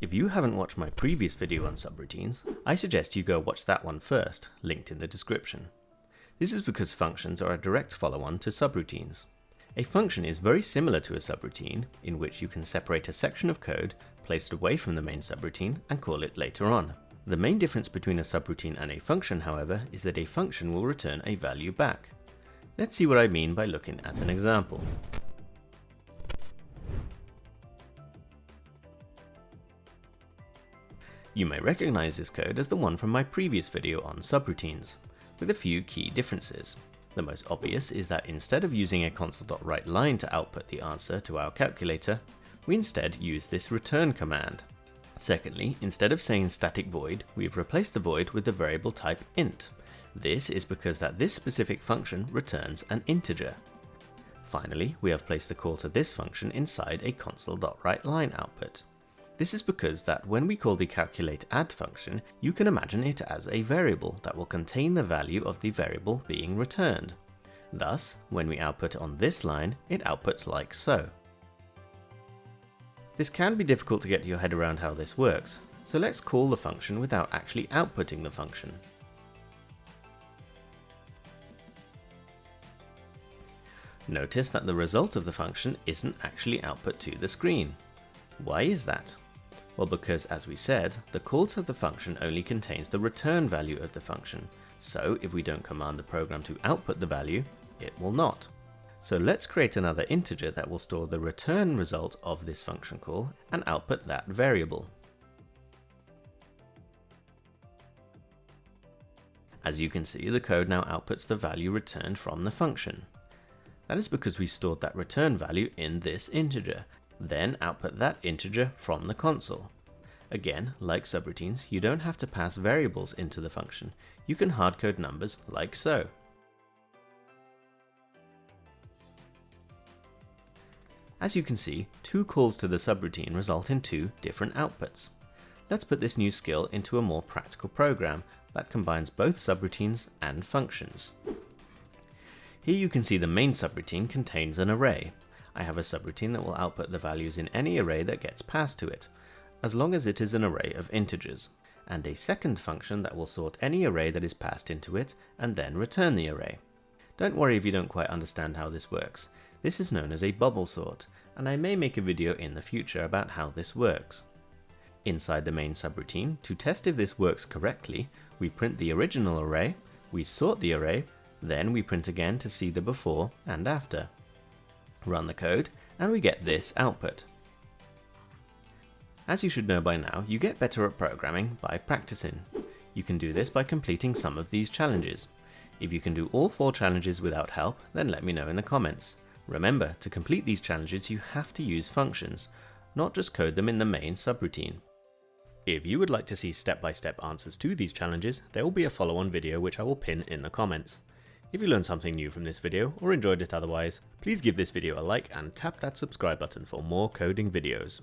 If you haven't watched my previous video on subroutines, I suggest you go watch that one first, linked in the description. This is because functions are a direct follow-on to subroutines. A function is very similar to a subroutine, in which you can separate a section of code, place it away from the main subroutine, and call it later on. The main difference between a subroutine and a function, however, is that a function will return a value back. Let's see what I mean by looking at an example. You may recognize this code as the one from my previous video on subroutines, with a few key differences. The most obvious is that instead of using a console.writeLine to output the answer to our calculator, we instead use this return command. Secondly, instead of saying static void, we've replaced the void with the variable type int. This is because this specific function returns an integer. Finally, we have placed the call to this function inside a console.writeLine output. This is because when we call the calculate_add function, you can imagine it as a variable that will contain the value of the variable being returned. Thus, when we output on this line, it outputs like so. This can be difficult to get your head around how this works, so let's call the function without actually outputting the function. Notice that the result of the function isn't actually output to the screen. Why is that? Well, because as we said, the call to the function only contains the return value of the function, so if we don't command the program to output the value, it will not. So let's create another integer that will store the return result of this function call and output that variable. As you can see, the code now outputs the value returned from the function. That is because we stored that return value in this integer, then output that integer from the console. Again, like subroutines, you don't have to pass variables into the function. You can hardcode numbers like so. As you can see, two calls to the subroutine result in two different outputs. Let's put this new skill into a more practical program that combines both subroutines and functions. Here you can see the main subroutine contains an array. I have a subroutine that will output the values in any array that gets passed to it, as long as it is an array of integers, and a second function that will sort any array that is passed into it and then return the array. Don't worry if you don't quite understand how this works. This is known as a bubble sort, and I may make a video in the future about how this works. Inside the main subroutine, to test if this works correctly, we print the original array, we sort the array, then we print again to see the before and after. Run the code, and we get this output. As you should know by now, you get better at programming by practicing. You can do this by completing some of these challenges. If you can do all 4 challenges without help, then let me know in the comments. Remember, to complete these challenges you have to use functions, not just code them in the main subroutine. If you would like to see step-by-step answers to these challenges, there will be a follow-on video which I will pin in the comments. If you learned something new from this video, or enjoyed it otherwise, please give this video a like and tap that subscribe button for more coding videos.